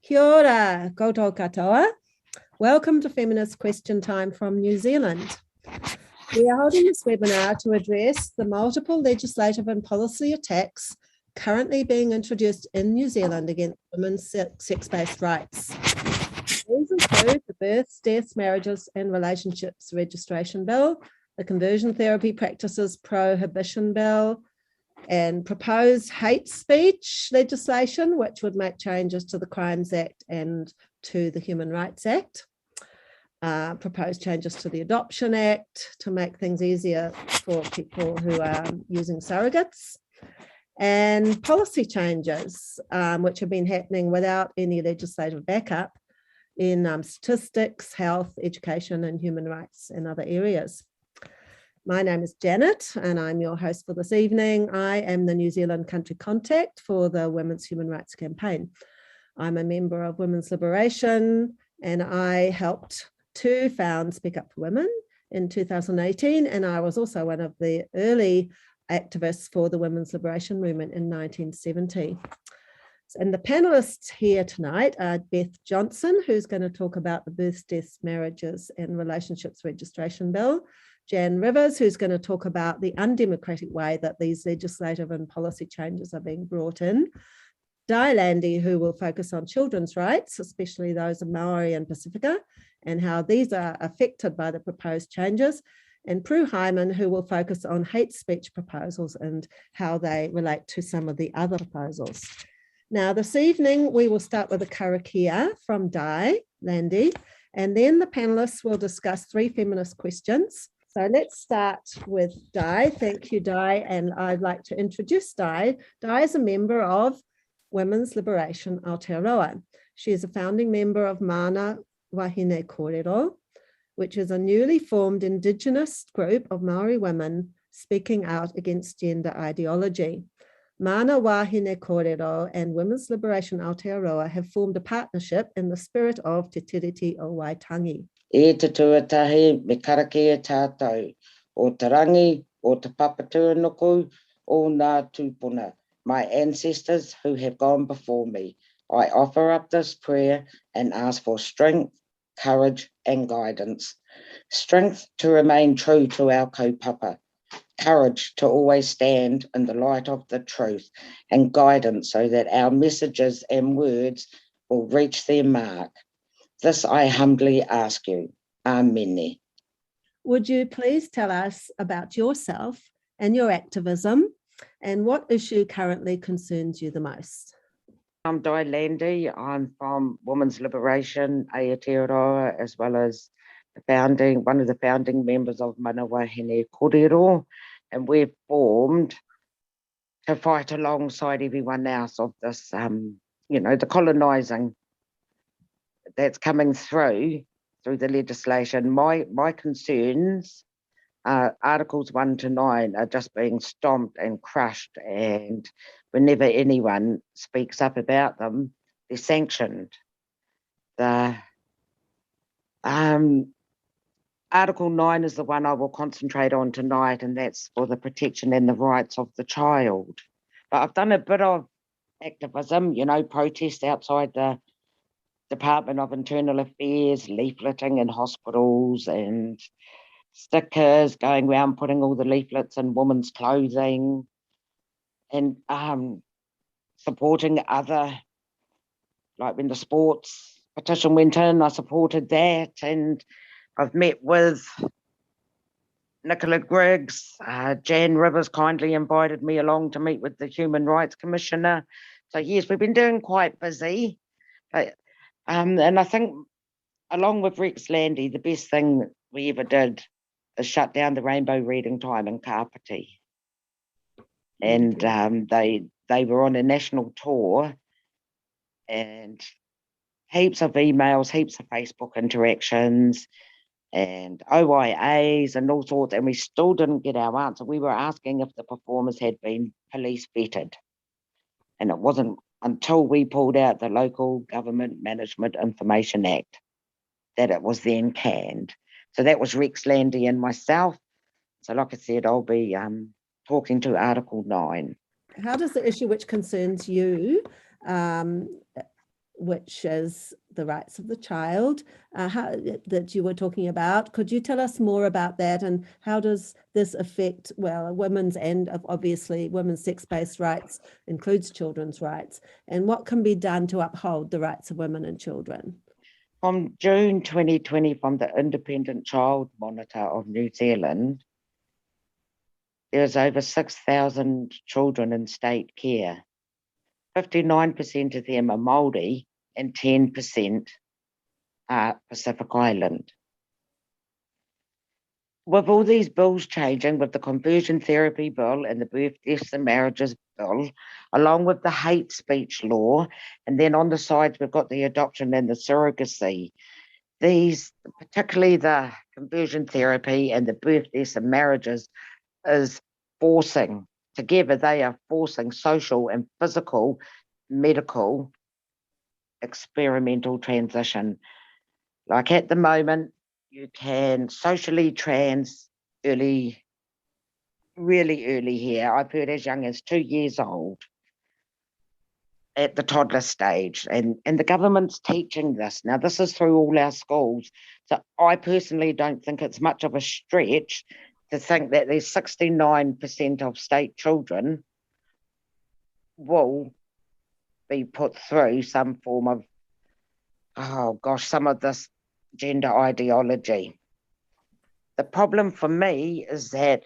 Kia ora, koutou katoa. Welcome to Feminist Question Time from New Zealand. We are holding this webinar to address the multiple legislative and policy attacks currently being introduced in New Zealand against women's sex-based rights. These include the Births, Deaths, Marriages and Relationships Registration Bill, the Conversion Therapy Practices Prohibition Bill, and proposed hate speech legislation, which would make changes to the Crimes Act and to the Human Rights Act. Proposed changes to the Adoption Act to make things easier for people who are using surrogates, and policy changes which have been happening without any legislative backup in statistics, health, education and human rights and other areas. My name is Janet and I'm your host for this evening. I am the New Zealand country contact for the Women's Human Rights Campaign. I'm a member of Women's Liberation and I helped to found Speak Up for Women in 2018, and I was also one of the early activists for the Women's Liberation Movement in 1970. And the panelists here tonight are Beth Johnson, who's going to talk about the Births, Deaths, Marriages and Relationships Registration Bill, Jan Rivers, who's going to talk about the undemocratic way that these legislative and policy changes are being brought in, Landy, who will focus on children's rights, especially those of Māori and Pacifica, and how these are affected by the proposed changes, and Prue Hyman, who will focus on hate speech proposals and how they relate to some of the other proposals. Now, this evening, we will start with a karakia from Landy, and then the panelists will discuss 3 feminist questions. So let's start with Thank you, and I'd like to introduce Di. Di is a member of Women's Liberation Aotearoa. She is a founding member of Mana Wāhine Kōrero, which is a newly formed Indigenous group of Māori women speaking out against gender ideology. Mana Wāhine Kōrero and Women's Liberation Aotearoa have formed a partnership in the spirit of Te Tiriti o Waitangi. E te tuatahi me karaki e tātou, o te rangi, o te papatuanuku, o ngā tūpuna, my ancestors who have gone before me. I offer up this prayer and ask for strength, courage and guidance. Strength to remain true to our kaupapa, courage to always stand in the light of the truth, and guidance so that our messages and words will reach their mark. This I humbly ask you. Amen. Would you please tell us about yourself and your activism and what issue currently concerns you the most? I'm Landy. I'm from Women's Liberation Aotearoa, as well as one of the founding members of Mana Wāhine Kōrero, and we've formed to fight alongside everyone else of this, the colonising that's coming through the legislation. My concerns, Articles 1 to 9 are just being stomped and crushed, and whenever anyone speaks up about them, they're sanctioned. The Article 9 is the one I will concentrate on tonight, and that's for the protection and the rights of the child. But I've done a bit of activism, protests outside the Department of Internal Affairs, leafleting in hospitals and stickers, going around putting all the leaflets in women's clothing, and supporting other, like when the sports petition went in, I supported that, and I've met with Nicola Griggs. Jan Rivers kindly invited me along to meet with the Human Rights Commissioner. So yes, we've been doing quite busy. And I think, along with Rex Landy, the best thing we ever did is shut down the Rainbow Reading Time in Kapiti. And they were on a national tour, and heaps of emails, heaps of Facebook interactions, and OIAs and all sorts, and we still didn't get our answer. We were asking if the performers had been police vetted, and it wasn't until we pulled out the Local Government Management Information Act that it was then canned. So that was Rex Landy and myself. So like I said, I'll be talking to Article 9. How does the issue which concerns you which is the rights of the child, that you were talking about. Could you tell us more about that, and how does this affect, well, women's and obviously women's sex-based rights includes children's rights, and what can be done to uphold the rights of women and children? From June 2020, from the Independent Child Monitor of New Zealand, there's over 6,000 children in state care. 59% of them are Māori and 10% are Pacific Island. With all these bills changing, with the conversion therapy bill and the birth, deaths and marriages bill, along with the hate speech law, and then on the sides we've got the adoption and the surrogacy, these, particularly the conversion therapy and the birth, deaths and marriages, is forcing, together they are forcing social and physical, medical, experimental transition. Like at the moment, you can socially trans early, really early here. I've heard as young as 2 years old at the toddler stage, and the government's teaching this. Now, this is through all our schools. So I personally don't think it's much of a stretch to think that there's 69% of state children will be put through some form of, some of this gender ideology. The problem for me is that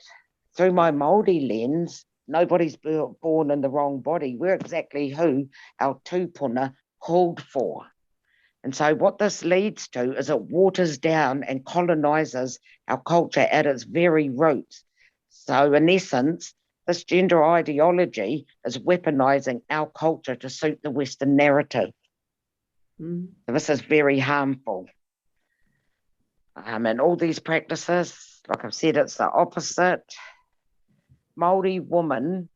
through my Māori lens, nobody's born in the wrong body. We're exactly who our tūpuna called for. And so what this leads to is it waters down and colonises our culture at its very roots. So in essence, this gender ideology is weaponising our culture to suit the Western narrative. So this is very harmful. And all these practices, like I've said, it's the opposite. Māori women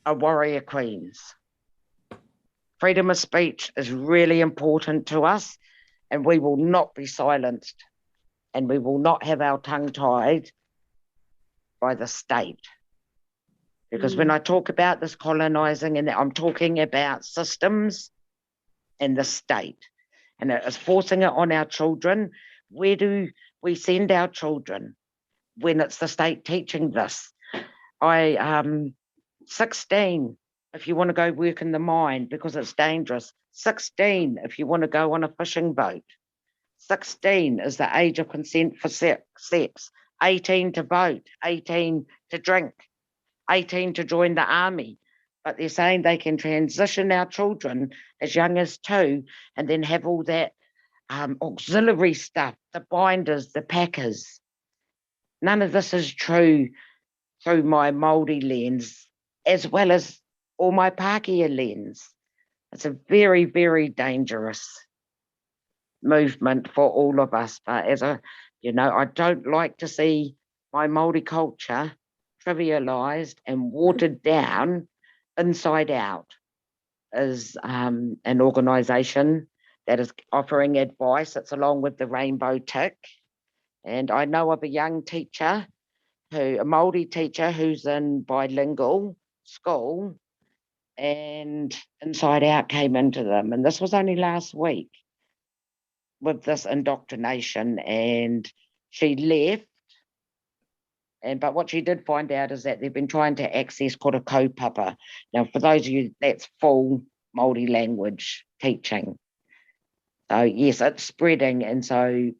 are warrior queens. Freedom of speech is really important to us, and we will not be silenced, and we will not have our tongue tied by the state. Because when I talk about this colonising, and I'm talking about systems and the state, and it is forcing it on our children. Where do we send our children when it's the state teaching this? 16, if you want to go work in the mine because it's dangerous. 16, if you want to go on a fishing boat. 16 is the age of consent for sex. 18 to vote, 18 to drink, 18 to join the army. But they're saying they can transition our children as young as 2 and then have all that auxiliary stuff, the binders, the packers. None of this is true through my Māori lens, as well as all my Pākehā lens. It's a very, very dangerous movement for all of us. But I don't like to see my Māori culture trivialised and watered down inside out. Is an organisation that is offering advice. It's along with the Rainbow Tick. And I know of a young teacher, a Māori teacher who's in bilingual school, and Inside Out came into them. And this was only last week with this indoctrination, and she left. But what she did find out is that they've been trying to access kora kaupapa. Now, for those of you, that's full Māori language teaching. So yes, it's spreading, and so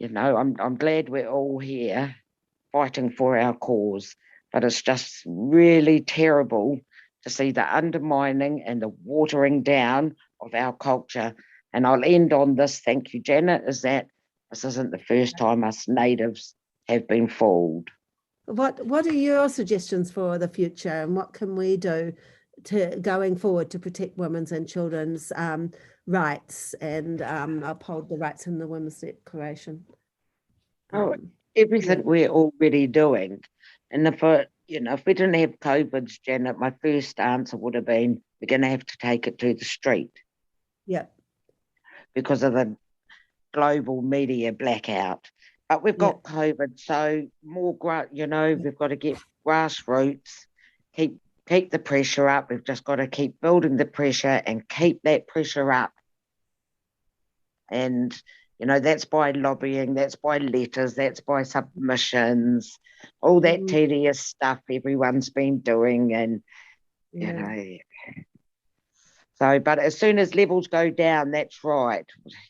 I'm glad we're all here fighting for our cause. But it's just really terrible to see the undermining and the watering down of our culture. And I'll end on this. Thank you, Janet. Is that this isn't the first time us natives have been fooled. What are your suggestions for the future, and what can we do to going forward to protect women's and children's rights and uphold the rights in the Women's Declaration? Everything we're already doing. And if we didn't have COVID, Janet, my first answer would have been, we're going to have to take it to the street. Yeah. Because of the global media blackout. But we've got COVID, so more, we've got to get grassroots, keep keep the pressure up. We've just got to keep building the pressure and keep that pressure up. And, you know, that's by lobbying, that's by letters, that's by submissions, all that tedious stuff everyone's been doing. And, you know, so, but as soon as levels go down, that's right,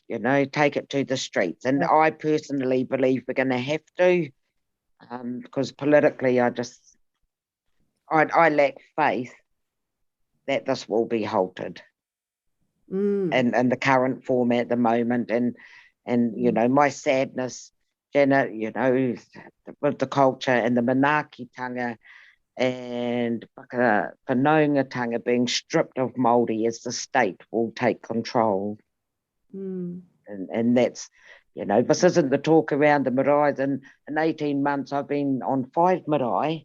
you know, take it to the streets. And I personally believe we're going to have to, because politically I lack faith that this will be halted in the current format at the moment. And you know, my sadness, Janet, you know, with the culture and the manaakitanga and whanaungatanga being stripped of Māori as the state will take control. And that's, you know, this isn't the talk around the marae. In 18 months, I've been on 5 marae,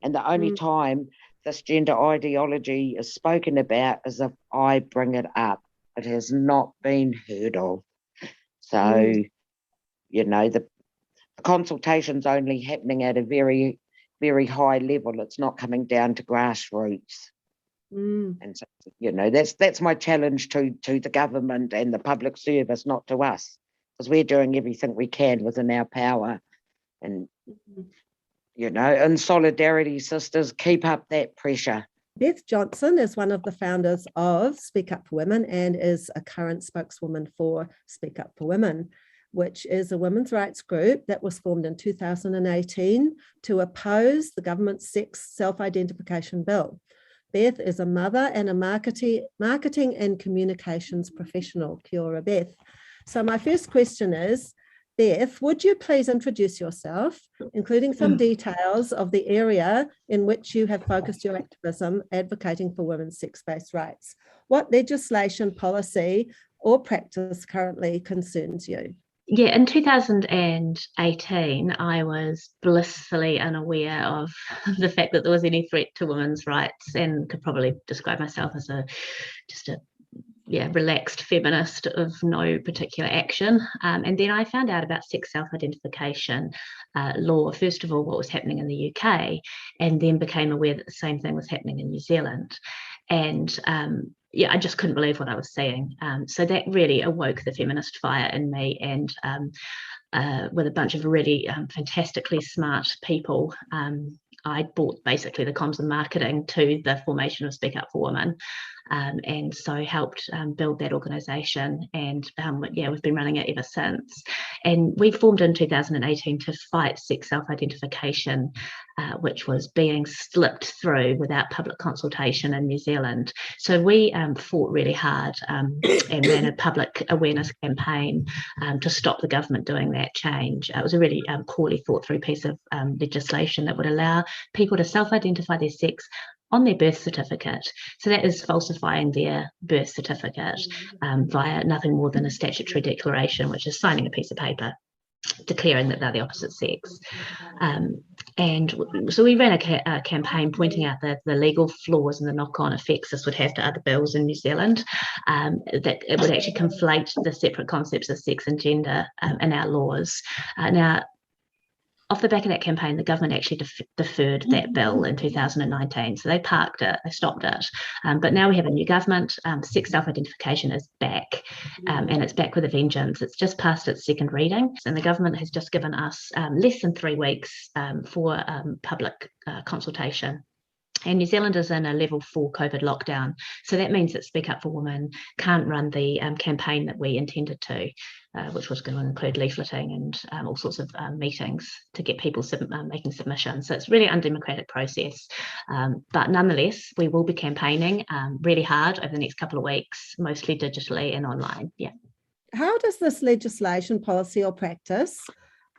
and the only time this gender ideology is spoken about is if I bring it up. It has not been heard of. So, you know, the consultation's only happening at a very, very high level. It's not coming down to grassroots. And so, you know, that's my challenge to the government and the public service, not to us, because we're doing everything we can within our power. And, you know, in solidarity, sisters, keep up that pressure. Beth Johnson is one of the founders of Speak Up for Women and is a current spokeswoman for Speak Up for Women, which is a women's rights group that was formed in 2018 to oppose the government's sex self-identification bill. Beth is a mother and a marketing and communications professional. Kia ora, Beth. So my first question is, Beth, would you please introduce yourself, including some details of the area in which you have focused your activism advocating for women's sex-based rights? What legislation, policy, or practice currently concerns you? Yeah, in 2018, I was blissfully unaware of the fact that there was any threat to women's rights, and could probably describe myself as just a relaxed feminist of no particular action. And then I found out about sex self-identification law, first of all, what was happening in the UK, and then became aware that the same thing was happening in New Zealand. And I just couldn't believe what I was seeing. So that really awoke the feminist fire in me, and with a bunch of really fantastically smart people, I brought basically the comms and marketing to the formation of Speak Up for Women, and so helped build that organisation, and we've been running it ever since. And we formed in 2018 to fight sex self-identification, which was being slipped through without public consultation in New Zealand. So we fought really hard and ran a public awareness campaign to stop the government doing that change. It was a really poorly thought through piece of legislation that would allow people to self-identify their sex on their birth certificate. So that is falsifying their birth certificate via nothing more than a statutory declaration, which is signing a piece of paper declaring that they're the opposite sex. And so we ran a campaign pointing out the legal flaws and the knock-on effects this would have to other bills in New Zealand, that it would actually conflate the separate concepts of sex and gender in our laws. Now, off the back of that campaign, the government actually deferred that bill in 2019. So they parked it, they stopped it. But now we have a new government. Sex self-identification is back, and it's back with a vengeance. It's just passed its second reading, and the government has just given us less than 3 weeks for public consultation. And New Zealand is in a level 4 COVID lockdown. So that means that Speak Up for Women can't run the campaign that we intended to, which was going to include leafleting and all sorts of meetings to get people making submissions. So it's really an undemocratic process. But nonetheless, we will be campaigning really hard over the next couple of weeks, mostly digitally and online. Yeah. How does this legislation, policy or practice,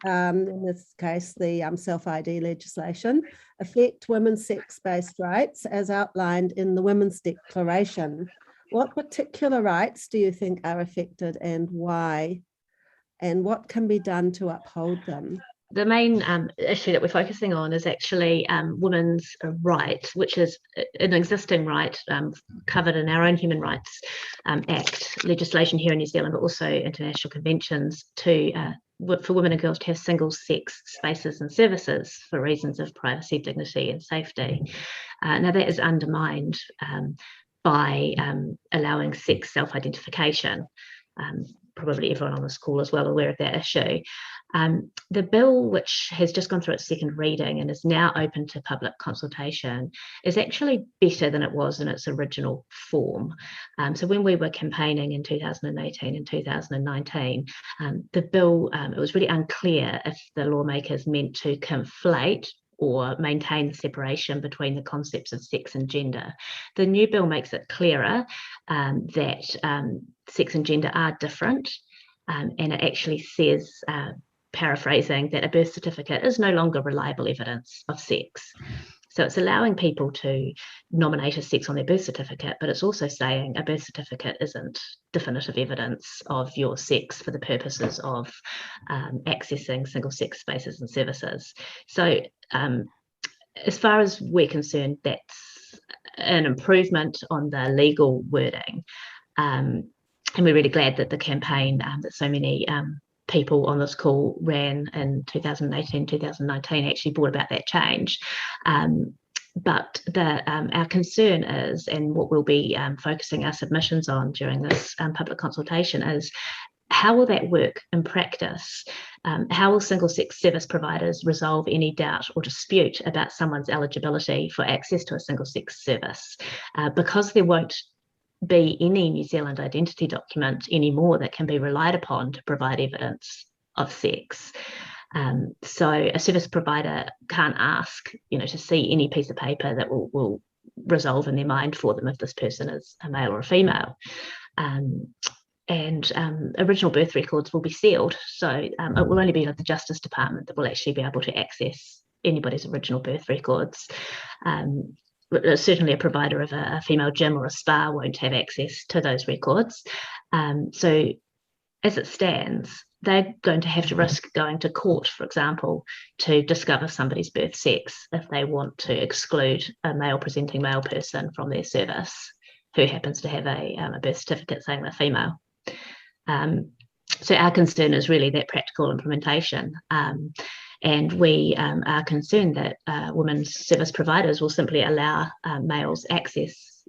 in this case, the self-ID legislation, affect women's sex-based rights as outlined in the Women's Declaration? What particular rights do you think are affected and why? And what can be done to uphold them? The main issue that we're focusing on is actually women's rights, which is an existing right covered in our own Human Rights Act legislation here in New Zealand, but also international conventions for women and girls to have single-sex spaces and services for reasons of privacy, dignity and safety. Now that is undermined by allowing sex self-identification. Probably everyone on this call is well aware of that issue. The bill, which has just gone through its second reading and is now open to public consultation, is actually better than it was in its original form. So when we were campaigning in 2018 and 2019, the bill, it was really unclear if the lawmakers meant to conflate or maintain the separation between the concepts of sex and gender. The new bill makes it clearer that sex and gender are different, and it actually says, paraphrasing, that a birth certificate is no longer reliable evidence of sex. So it's allowing people to nominate a sex on their birth certificate, but it's also saying a birth certificate isn't definitive evidence of your sex for the purposes of accessing single-sex spaces and services. So as far as we're concerned, that's an improvement on the legal wording. And we're really glad that the campaign that so many people on this call ran in 2018, 2019 actually brought about that change. But our concern is, and what we'll be focusing our submissions on during this public consultation, is how will that work in practice? How will single-sex service providers resolve any doubt or dispute about someone's eligibility for access to a single-sex service? Because there won't be any New Zealand identity document anymore that can be relied upon to provide evidence of sex. So a service provider can't ask, to see any piece of paper that will resolve in their mind for them if this person is a male or a female. And original birth records will be sealed. So it will only be the Justice Department that will actually be able to access anybody's original birth records. Certainly a provider of a female gym or a spa won't have access to those records. So as it stands, they're going to have to risk going to court, for example, to discover somebody's birth sex if they want to exclude a male-presenting male person from their service who happens to have a birth certificate saying they're female. So our concern is really that practical implementation. And we are concerned that women's service providers will simply allow males access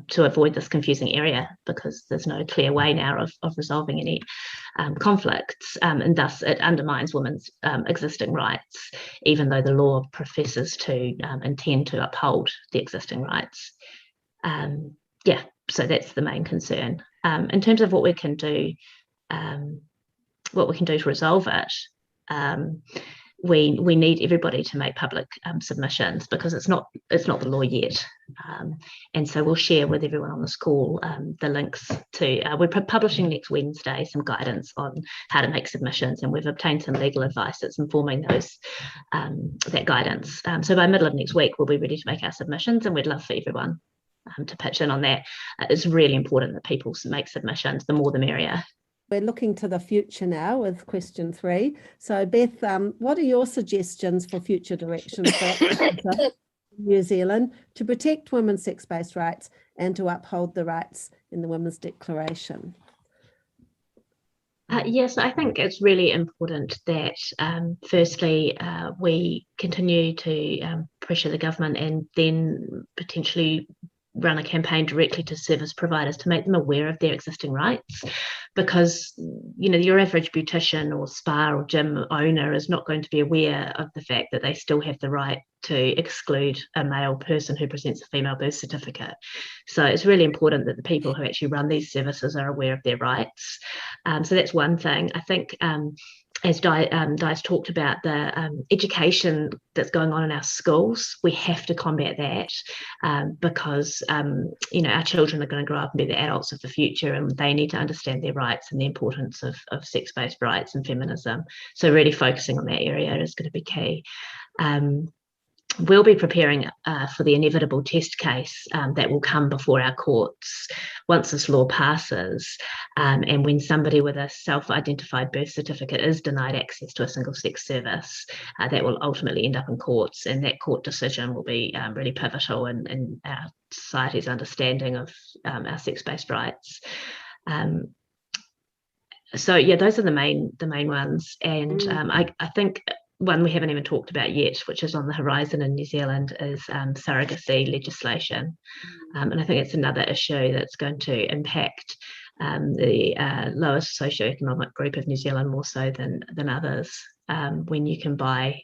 to avoid this confusing area, because there's no clear way now of resolving any conflicts, and thus it undermines women's existing rights, even though the law professes to intend to uphold the existing rights. So that's the main concern. In terms of what we can do to resolve it, we need everybody to make public submissions, because it's not the law yet. And so we'll share with everyone on this call the links to, we're publishing next Wednesday some guidance on how to make submissions, and we've obtained some legal advice that's informing that guidance. So by middle of next week, we'll be ready to make our submissions, and we'd love for everyone to pitch in on that. It's really important that people make submissions, the more the merrier. We're looking to the future now with question 3. So Beth, what are your suggestions for future directions for New Zealand to protect women's sex-based rights and to uphold the rights in the Women's Declaration? Yes, I think it's really important that firstly we continue to pressure the government, and then potentially run a campaign directly to service providers to make them aware of their existing rights, because your average beautician or spa or gym owner is not going to be aware of the fact that they still have the right to exclude a male person who presents a female birth certificate. So it's really important that the people who actually run these services are aware of their rights. So that's one thing. I think as Di's talked about, the education that's going on in our schools, we have to combat that because, our children are going to grow up and be the adults of the future, and they need to understand their rights and the importance of sex-based rights and feminism. So really focusing on that area is going to be key. We'll be preparing for the inevitable test case that will come before our courts once this law passes. And when somebody with a self-identified birth certificate is denied access to a single-sex service, that will ultimately end up in courts, and that court decision will be really pivotal in our society's understanding of our sex-based rights. So yeah, those are the main ones, and I think one we haven't even talked about yet, which is on the horizon in New Zealand, is surrogacy legislation, and I think it's another issue that's going to impact the lowest socioeconomic group of New Zealand more so than others. When you can buy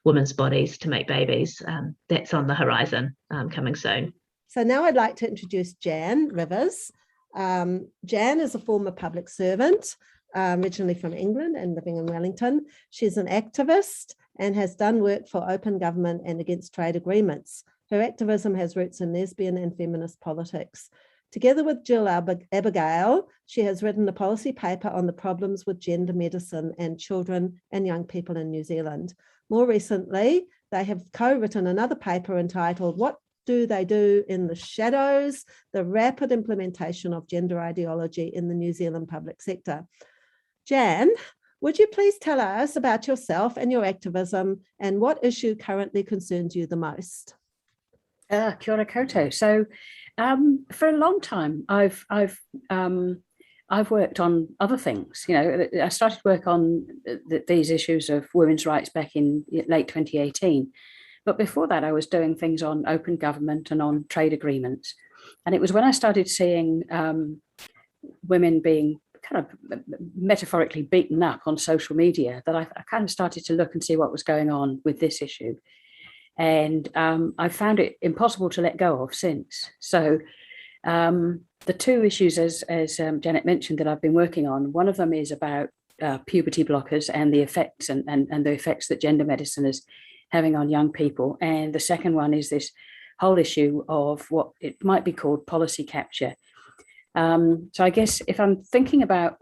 women's bodies to make babies, that's on the horizon, coming soon. So now I'd like to introduce Jan Rivers. Jan is a former public servant, originally from England and living in Wellington. She's an activist and has done work for open government and against trade agreements. Her activism has roots in lesbian and feminist politics. Together with Jill Abigail, she has written a policy paper on the problems with gender medicine and children and young people in New Zealand. More recently, they have co-written another paper entitled "What Do They Do in the Shadows? The Rapid Implementation of Gender Ideology in the New Zealand Public Sector." Jan, would you please tell us about yourself and your activism and what issue currently concerns you the most? Kia ora koutou. So for a long time, I've worked on other things. You know, I started work on these issues of women's rights back in late 2018. But before that, I was doing things on open government and on trade agreements. And it was when I started seeing women being kind of metaphorically beaten up on social media that I kind of started to look and see what was going on with this issue. And I found it impossible to let go of since. So the two issues, as Janet mentioned, that I've been working on, one of them is about puberty blockers and the effects and the effects that gender medicine is having on young people. And the second one is this whole issue of what it might be called policy capture. So I guess if I'm thinking about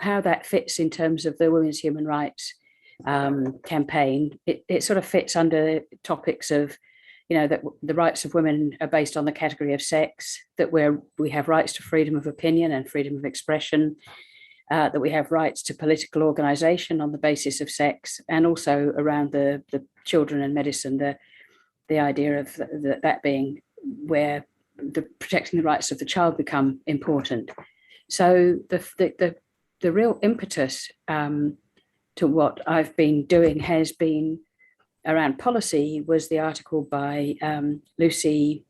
how that fits in terms of the women's human rights campaign, it sort of fits under topics of, you know, that the rights of women are based on the category of sex, that we have rights to freedom of opinion and freedom of expression, that we have rights to political organization on the basis of sex, and also around the children and medicine, the idea of that being where the protecting the rights of the child become important. So the real impetus to what I've been doing has been around policy, was the article by Lucy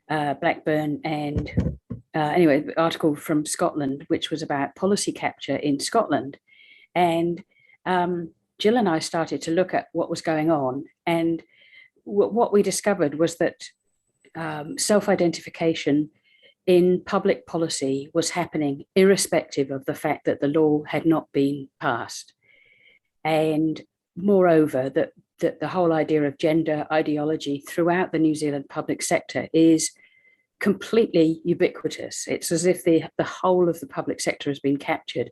Blackburn and anyway, the article from Scotland, which was about policy capture in Scotland. And Jill and I started to look at what was going on, and what we discovered was that self-identification in public policy was happening irrespective of the fact that the law had not been passed. And moreover, that the whole idea of gender ideology throughout the New Zealand public sector is completely ubiquitous. It's as if the whole of the public sector has been captured.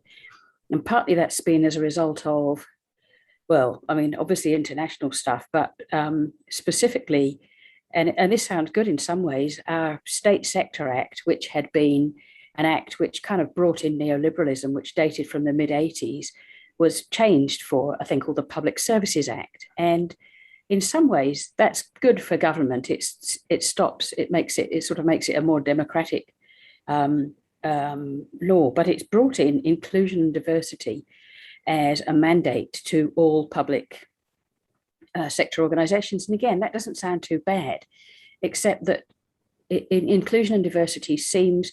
And partly that's been as a result of, well, I mean, obviously international stuff, but specifically, and this sounds good in some ways, our State Sector Act, which had been an act which kind of brought in neoliberalism, which dated from the mid-80s, was changed for a thing called the Public Services Act. And in some ways, that's good for government. It sort of makes it a more democratic law, but it's brought in inclusion and diversity as a mandate to all public sector organizations. And again, that doesn't sound too bad, except that inclusion and diversity seems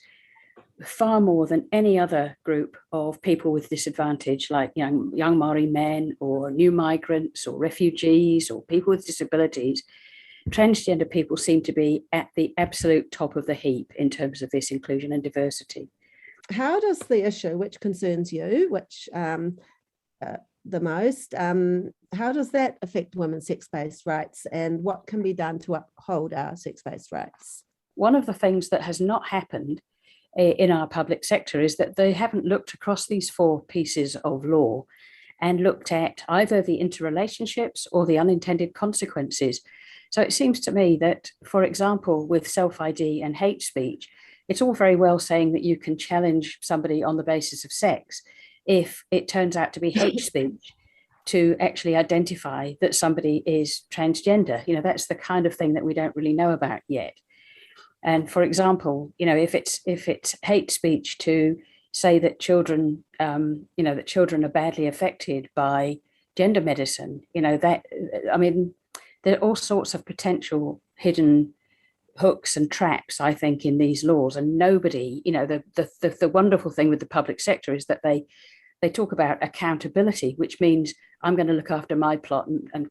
far more than any other group of people with disadvantage, like young Māori men or new migrants or refugees or people with disabilities. Transgender people seem to be at the absolute top of the heap in terms of this inclusion and diversity. How does the issue which concerns you, which the most, how does that affect women's sex-based rights, and what can be done to uphold our sex-based rights? One of the things that has not happened in our public sector is that they haven't looked across these four pieces of law and looked at either the interrelationships or the unintended consequences. So it seems to me that, for example, with self-ID and hate speech, it's all very well saying that you can challenge somebody on the basis of sex if it turns out to be hate speech to actually identify that somebody is transgender. You know, that's the kind of thing that we don't really know about yet. And for example, you know, if it's hate speech to say that children, you know, that children are badly affected by gender medicine, you know, that, I mean, there are all sorts of potential hidden hooks and traps, I think, in these laws. And nobody, you know, the wonderful thing with the public sector is that they talk about accountability, which means I'm going to look after my plot and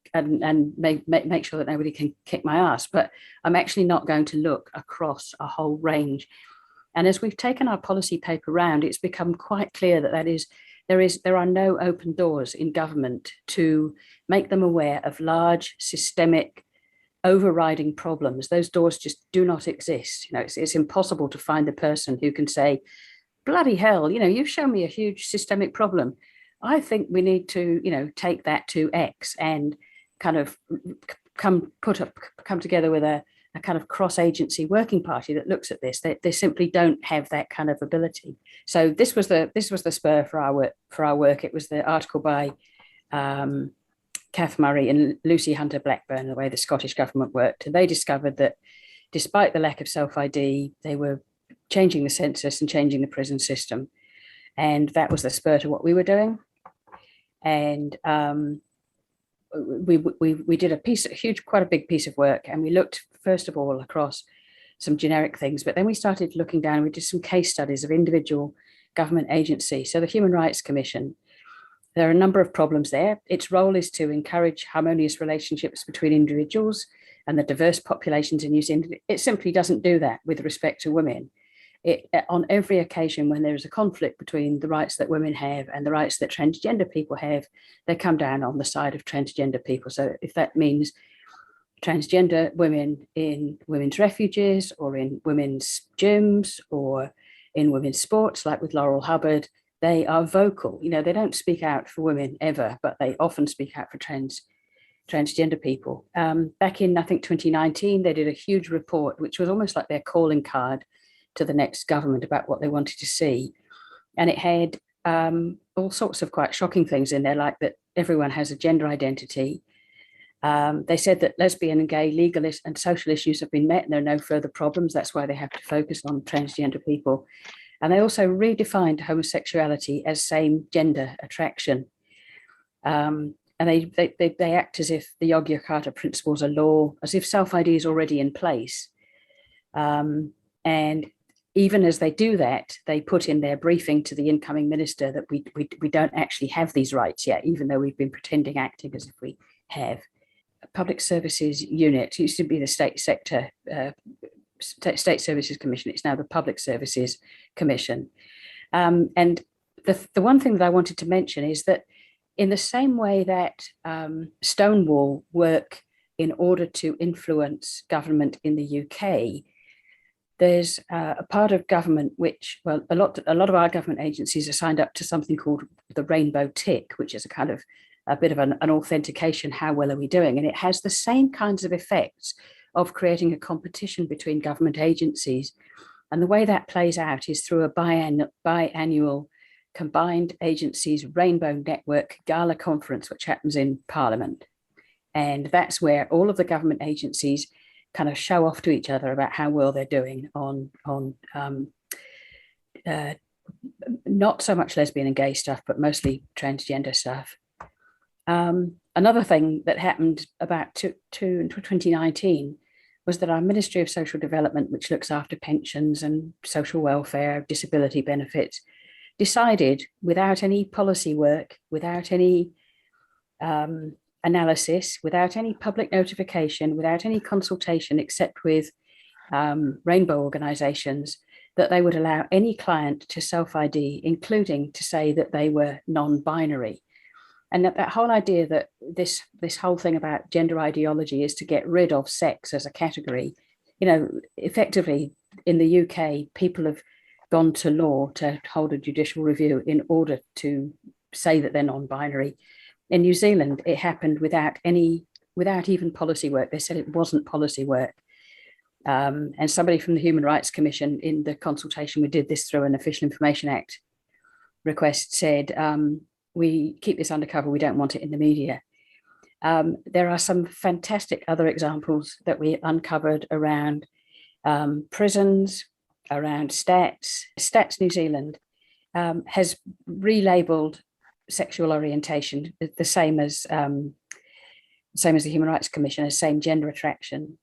make sure that nobody can kick my ass. But I'm actually not going to look across a whole range. And as we've taken our policy paper round, it's become quite clear that there are no open doors in government to make them aware of large systemic overriding problems. Those doors just do not exist. You know, it's impossible to find the person who can say, bloody hell, you know, you've shown me a huge systemic problem. I think we need to, you know, take that to X and kind of come together with a kind of cross-agency working party that looks at this. They simply don't have that kind of ability. So this was the spur for our work. It was the article by Kath Murray and Lucy Hunter Blackburn, the way the Scottish government worked. And they discovered that despite the lack of self-ID, they were changing the census and changing the prison system. And that was the spur to what we were doing. And we did quite a big piece of work. And we looked, first of all, across some generic things, but then we started looking down, we did some case studies of individual government agencies. So the Human Rights Commission, there are a number of problems there. Its role is to encourage harmonious relationships between individuals and the diverse populations in New Zealand. It simply doesn't do that with respect to women. On every occasion when there is a conflict between the rights that women have and the rights that transgender people have, they come down on the side of transgender people. So if that means transgender women in women's refuges or in women's gyms or in women's sports, like with Laurel Hubbard, they are vocal. You know, they don't speak out for women ever, but they often speak out for transgender people. Back in, I think, 2019, they did a huge report, which was almost like their calling card to the next government about what they wanted to see. And it had all sorts of quite shocking things in there, like that everyone has a gender identity. They said that lesbian and gay legal and social issues have been met and there are no further problems. That's why they have to focus on transgender people. And they also redefined homosexuality as same gender attraction. And they act as if the Yogyakarta principles are law, as if self-ID is already in place. And even as they do that, they put in their briefing to the incoming minister that we don't actually have these rights yet, even though we've been pretending, acting as if we have. A public services unit used to be the state sector, State Services Commission. It's now the Public Services Commission. And the one thing that I wanted to mention is that in the same way that Stonewall work in order to influence government in the UK, there's a part of government which, well, a lot of our government agencies are signed up to something called the Rainbow Tick, which is a bit of an authentication, how well are we doing? And it has the same kinds of effects of creating a competition between government agencies. And the way that plays out is through a biannual combined agencies Rainbow Network Gala Conference, which happens in Parliament. And that's where all of the government agencies kind of show off to each other about how well they're doing on not so much lesbian and gay stuff, but mostly transgender stuff. Another thing that happened about 2019 was that our Ministry of Social Development, which looks after pensions and social welfare, disability benefits, decided without any policy work, without any analysis, without any public notification, without any consultation, except with rainbow organisations, that they would allow any client to self-ID, including to say that they were non-binary. And that whole idea that this whole thing about gender ideology is to get rid of sex as a category, you know, effectively in the UK, people have gone to law to hold a judicial review in order to say that they're non-binary. In New Zealand, it happened without even policy work. They said it wasn't policy work. And somebody from the Human Rights Commission, in the consultation we did this through an Official Information Act request, said, we keep this undercover, we don't want it in the media. There are some fantastic other examples that we uncovered around prisons, around Stats. Stats New Zealand has relabeled sexual orientation the same as the Human Rights Commission, as same gender attraction.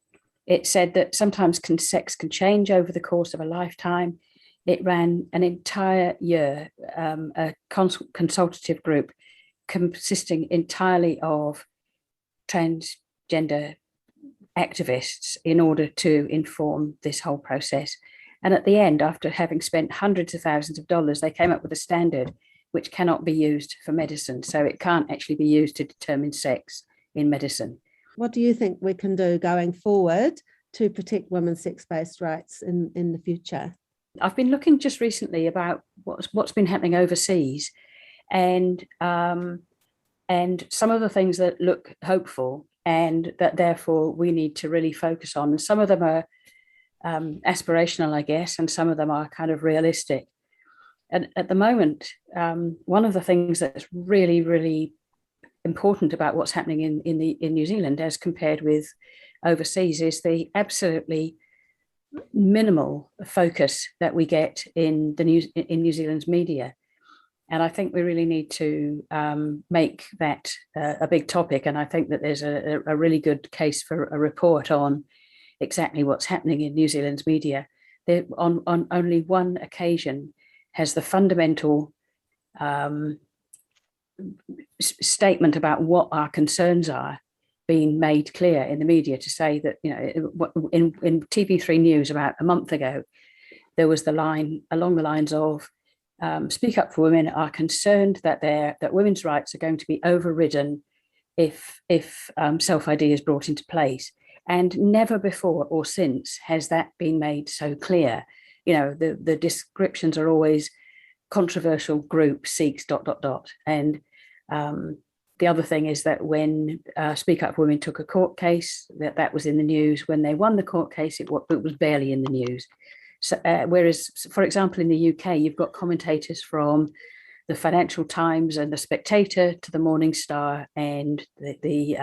It said that sometimes sex can change over the course of a lifetime. It ran an entire year, a consultative group consisting entirely of transgender activists in order to inform this whole process. And at the end, after having spent hundreds of thousands of dollars, they came up with a standard which cannot be used for medicine. So it can't actually be used to determine sex in medicine. What do you think we can do going forward to protect women's sex-based rights in the future? I've been looking just recently about what's been happening overseas, and some of the things that look hopeful and that therefore we need to really focus on. And some of them are aspirational, I guess, and some of them are kind of realistic. And at the moment, one of the things that's really, really important about what's happening in New Zealand as compared with overseas is the absolutely minimal focus that we get in New Zealand's media. And I think we really need to make that a big topic. And I think that there's a really good case for a report on exactly what's happening in New Zealand's media. On only one occasion has the fundamental statement about what our concerns are being made clear in the media, to say that, you know, in TV3 News about a month ago, there was the line along the lines of Speak Up for Women are concerned that women's rights are going to be overridden if self-ID is brought into place. And never before or since has that been made so clear. You know, the descriptions are always controversial group seeks ... And the other thing is that when Speak Up for Women took a court case, that was in the news. When they won the court case, it was barely in the news. So, whereas, for example, in the UK, you've got commentators from the Financial Times and the Spectator to the Morning Star and the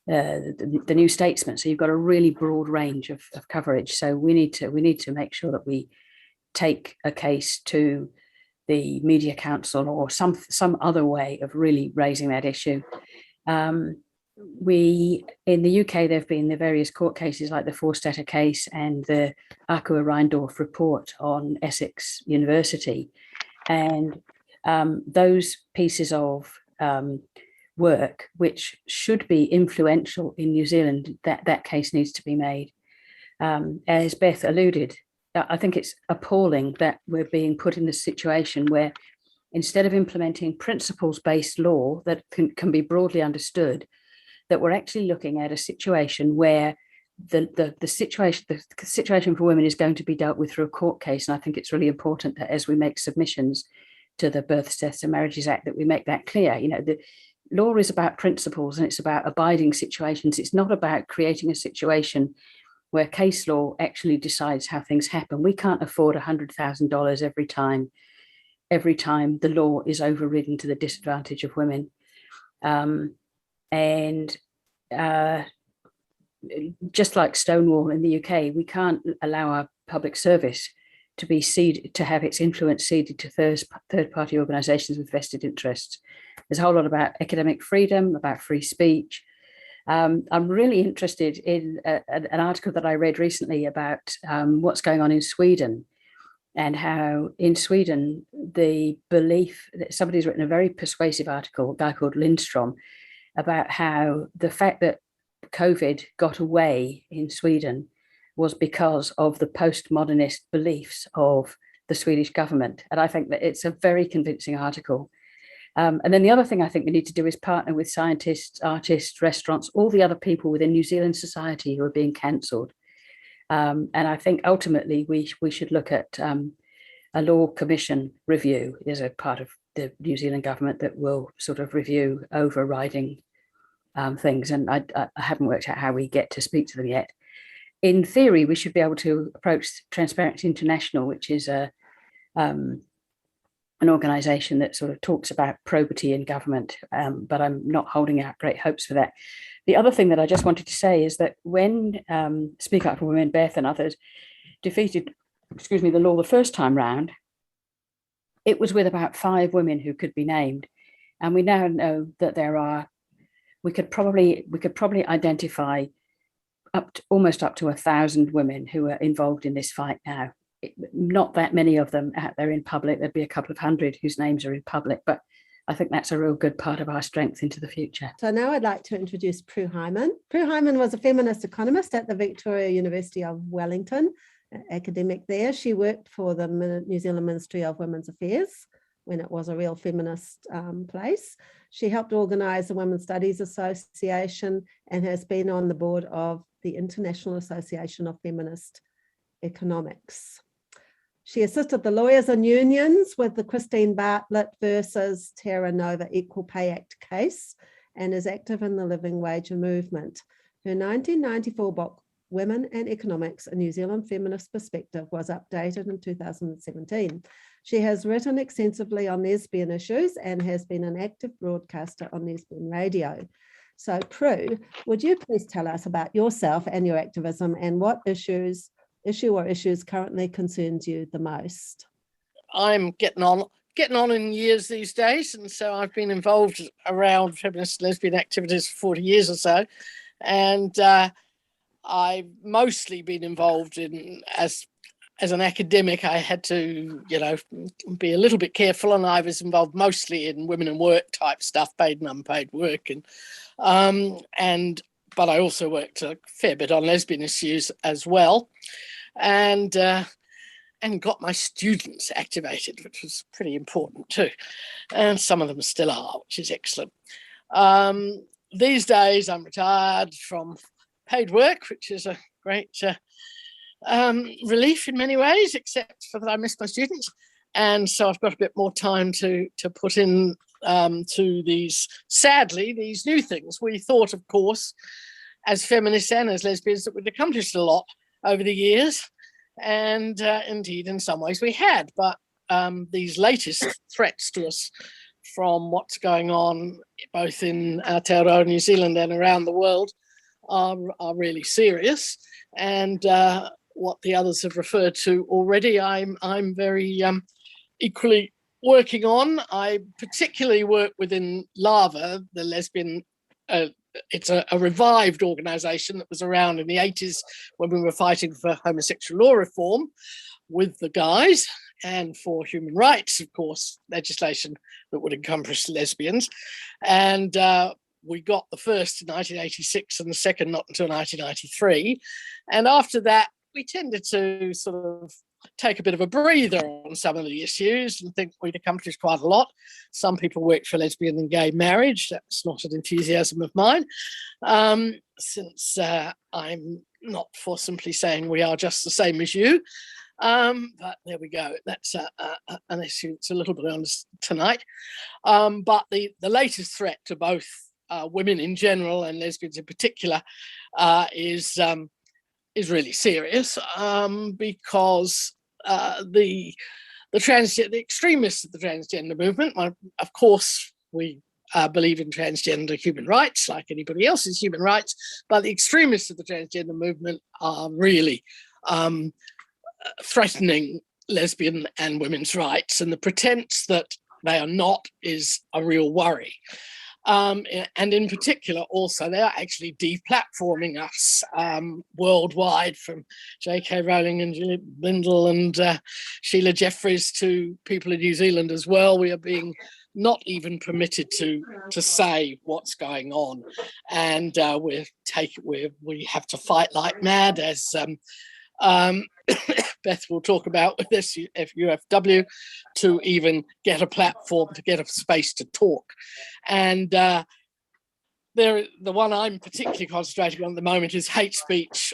New Statesman. So you've got a really broad range of coverage. So we need to make sure that we take a case to the Media Council or some other way of really raising that issue. In the UK, there have been the various court cases like the Forstater case and the Akua Reindorf report on Essex University. And those pieces of work, which should be influential in New Zealand, that case needs to be made. As Beth alluded, I think it's appalling that we're being put in this situation where instead of implementing principles-based law that can be broadly understood, that we're actually looking at a situation where the situation for women is going to be dealt with through a court case. And I think it's really important that as we make submissions to the Births, Deaths and Marriages Act, that we make that clear. You know, the law is about principles and it's about abiding situations. It's not about creating a situation where case law actually decides how things happen. We can't afford $100,000 every time the law is overridden to the disadvantage of women. Just like Stonewall in the UK, we can't allow our public service to have its influence ceded to third-party organisations with vested interests. There's a whole lot about academic freedom, about free speech. I'm really interested in an article that I read recently about what's going on in Sweden, and how in Sweden, the belief that somebody's written a very persuasive article, a guy called Lindstrom, about how the fact that COVID got away in Sweden was because of the postmodernist beliefs of the Swedish government. And I think that it's a very convincing article. And then the other thing I think we need to do is partner with scientists, artists, restaurants, all the other people within New Zealand society who are being cancelled. And I think ultimately we should look at a law commission review. There's a part of the New Zealand government that will sort of review overriding things. And I haven't worked out how we get to speak to them yet. in theory, we should be able to approach Transparency International, which is an organisation that sort of talks about probity in government, but I'm not holding out great hopes for that. The other thing that I just wanted to say is that when Speak Up for Women, Beth and others defeated, the law the first time round, it was with about 5 women who could be named. And we now know that we could probably identify almost up to 1,000 women who are involved in this fight now. Not that many of them out there in public. There'd be a couple of hundred whose names are in public, but I think that's a real good part of our strength into the future. So now I'd like to introduce Prue Hyman. Prue Hyman was a feminist economist at the Victoria University of Wellington, an academic there. She worked for the New Zealand Ministry of Women's Affairs when it was a real feminist place. She helped organise the Women's Studies Association and has been on the board of the International Association of Feminist Economics. She assisted the Lawyers and Unions with the Christine Bartlett versus Terra Nova Equal Pay Act case and is active in the living wage movement. Her 1994 book, Women and Economics, a New Zealand Feminist Perspective, was updated in 2017. She has written extensively on lesbian issues and has been an active broadcaster on lesbian radio. So Prue, would you please tell us about yourself and your activism and what issue or issues currently concerns you the most? I'm getting on in years these days, and so I've been involved around feminist lesbian activities for 40 years or so, and I've mostly been involved in as an academic. I had to, be a little bit careful, and I was involved mostly in women and work type stuff, paid and unpaid work, but I also worked a fair bit on lesbian issues as well, and got my students activated, which was pretty important too, and some of them still are, which is excellent. These days I'm retired from paid work, which is a great relief in many ways, except for that I miss my students, and so I've got a bit more time to put in to these new things. We thought, of course, as feminists and as lesbians, that we'd accomplished a lot over the years, and indeed in some ways we had, but these latest threats to us from what's going on both in Aotearoa, New Zealand and around the world are really serious, and what the others have referred to already, I'm very equally working on. I particularly work within LAVA, the lesbian, it's a revived organisation that was around in the 80s when we were fighting for homosexual law reform with the guys, and for human rights, of course, legislation that would encompass lesbians. And we got the first in 1986 and the second not until 1993. And after that, we tended to sort of take a bit of a breather on some of the issues and think we'd accomplished quite a lot. Some people worked for lesbian and gay marriage. That's not an enthusiasm of mine, since I'm not for simply saying we are just the same as you. But there we go. That's an issue that's a little bit on tonight. But the latest threat to both women in general and lesbians in particular is really serious, because the extremists of the transgender movement, of course, we believe in transgender human rights like anybody else's human rights, but the extremists of the transgender movement are really threatening lesbian and women's rights, and the pretense that they are not is a real worry. And in particular, also, they are actually deplatforming us worldwide, from J.K. Rowling and Julie Bindel and Sheila Jeffries to people in New Zealand as well. We are being not even permitted to say what's going on, and we have to fight like mad, as Beth will talk about with this UFW, to even get a platform, to get a space to talk. And the one I'm particularly concentrating on at the moment is hate speech,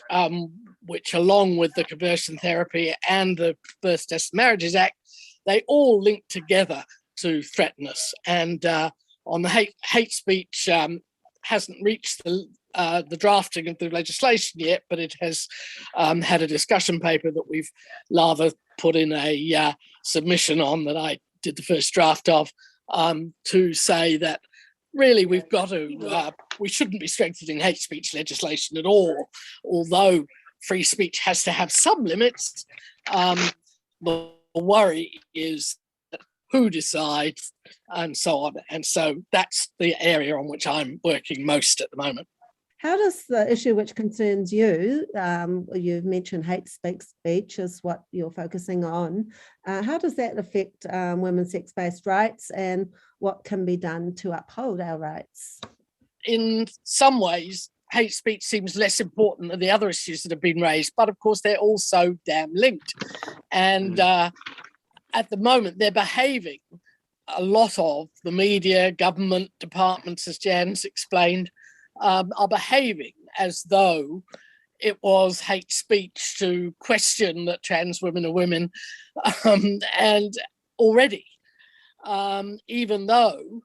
which, along with the conversion therapy and the Birth, Deaths and Marriages Act, they all link together to threaten us. And on the hate speech, hasn't reached the drafting of the legislation yet, but it has had a discussion paper that we've rather put in a submission on that I did the first draft of, to say that really we've got to, we shouldn't be strengthening hate speech legislation at all, although free speech has to have some limits. The worry is who decides and so on. And so that's the area on which I'm working most at the moment. How does the issue which concerns you, you've mentioned hate speech is what you're focusing on, how does that affect women's sex-based rights, and what can be done to uphold our rights? In some ways, hate speech seems less important than the other issues that have been raised, but of course they're all so damn linked. And at the moment, they're behaving, a lot of the media, government departments, as Jan's explained, are behaving as though it was hate speech to question that trans women are women, and already, even though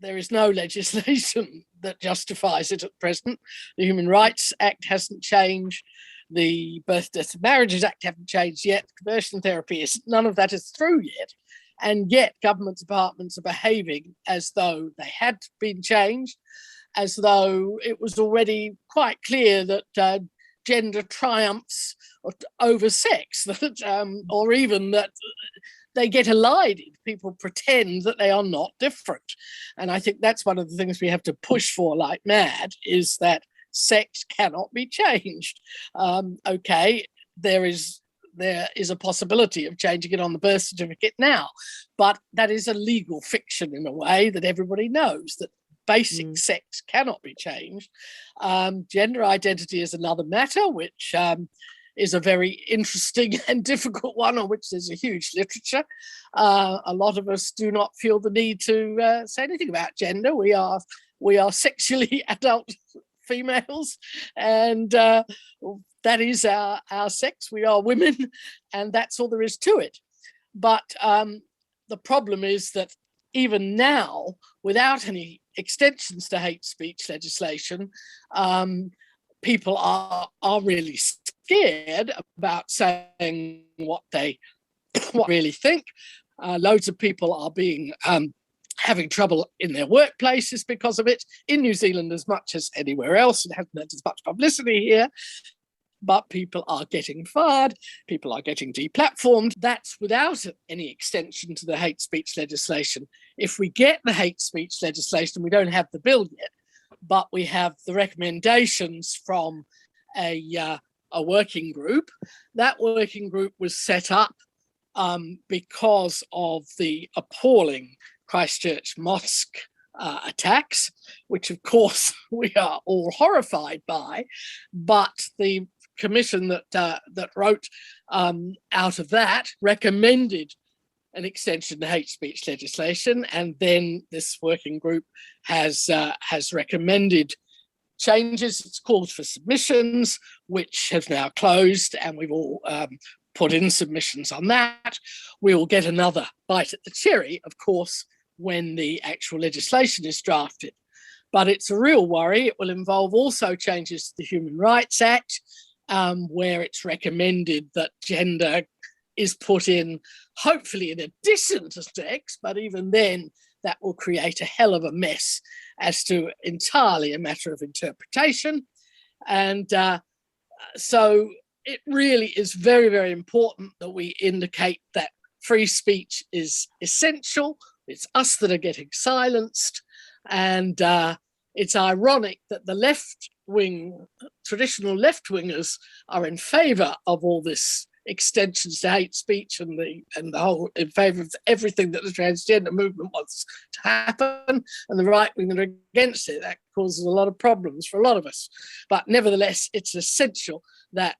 there is no legislation that justifies it at present. The Human Rights Act hasn't changed. The Birth, Death and Marriages Act haven't changed yet. Conversion therapy is, none of that is through yet. And yet government departments are behaving as though they had been changed, as though it was already quite clear that gender triumphs over sex, that, or even that they get elided. People pretend that they are not different. And I think that's one of the things we have to push for like mad, is that sex cannot be changed. Okay, there is a possibility of changing it on the birth certificate now, but that is a legal fiction in a way that everybody knows that basic sex cannot be changed. Gender identity is another matter, which is a very interesting and difficult one, on which there's a huge literature. A lot of us do not feel the need to say anything about gender. We are sexually adult females, and that is our sex. We are women, and that's all there is to it. But the problem is that even now, without any extensions to hate speech legislation, people are really scared about saying what they really think. Loads of people are being having trouble in their workplaces because of it. In New Zealand, as much as anywhere else, it hasn't had as much publicity here, but people are getting fired, people are getting deplatformed. That's without any extension to the hate speech legislation. If we get the hate speech legislation, we don't have the bill yet, but we have the recommendations from a working group. That working group was set up because of the appalling Christchurch mosque attacks, which of course we are all horrified by, but the commission that wrote out of that recommended an extension to hate speech legislation, and then this working group has recommended changes. It's called for submissions, which have now closed, and we've all put in submissions on that. We will get another bite at the cherry, of course, when the actual legislation is drafted. But it's a real worry. It will involve also changes to the Human Rights Act, where it's recommended that gender is put in, hopefully in addition to sex, but even then that will create a hell of a mess as to entirely a matter of interpretation. And so it really is very, very important that we indicate that free speech is essential. It's us that are getting silenced. And it's ironic that the left wing, traditional left wingers, are in favour of all this extensions to hate speech and the whole, in favour of everything that the transgender movement wants to happen, and the right wing are against it. That causes a lot of problems for a lot of us. But nevertheless, it's essential that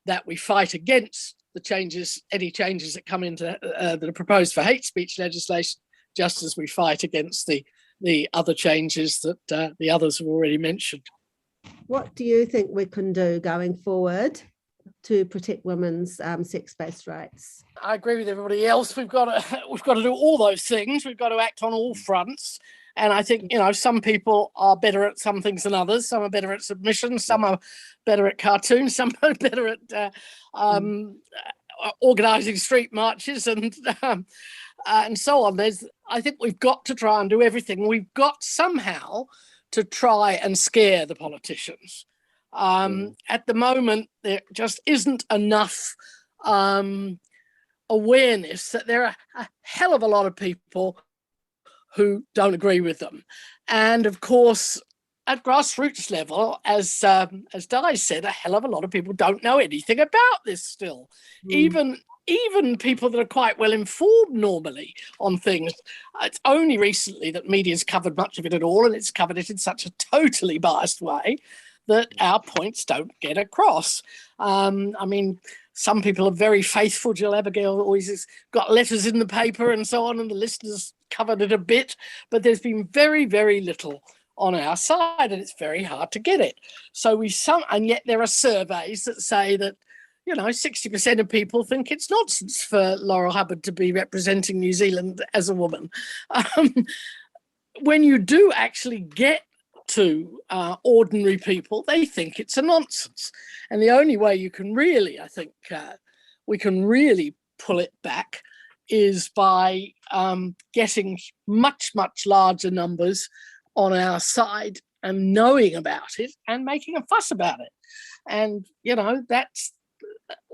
that we fight against the changes, any changes that come into that are proposed for hate speech legislation, just as we fight against the other changes that the others have already mentioned. What do you think we can do going forward to protect women's sex-based rights? I agree with everybody else. We've got to do all those things. We've got to act on all fronts. And I think, some people are better at some things than others. Some are better at submissions, some are better at cartoons, some are better at organising street marches and so on. I think we've got to try and do everything. We've got somehow to try and scare the politicians. At the moment, there just isn't enough awareness that there are a hell of a lot of people who don't agree with them. And of course, at grassroots level, as Di said, a hell of a lot of people don't know anything about this still. Even people that are quite well informed normally on things. It's only recently that media's covered much of it at all, and it's covered it in such a totally biased way that our points don't get across. Some people are very faithful. Jill Abigail always has got letters in the paper and so on, and the listeners covered it a bit, but there's been very, very little on our side, and it's very hard to get it. And yet there are surveys that say that 60% of people think it's nonsense for Laurel Hubbard to be representing New Zealand as a woman. When you do actually get to ordinary people, they think it's a nonsense. And the only way you can really, I think, we can really pull it back is by getting much, much larger numbers on our side and knowing about it and making a fuss about it. And,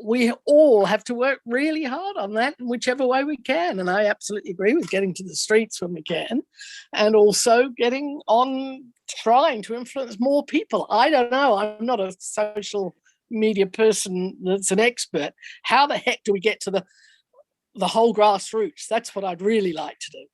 we all have to work really hard on that in whichever way we can. And I absolutely agree with getting to the streets when we can, and also getting on trying to influence more people. I don't know. I'm not a social media person that's an expert. How the heck do we get to the whole grassroots? That's what I'd really like to do.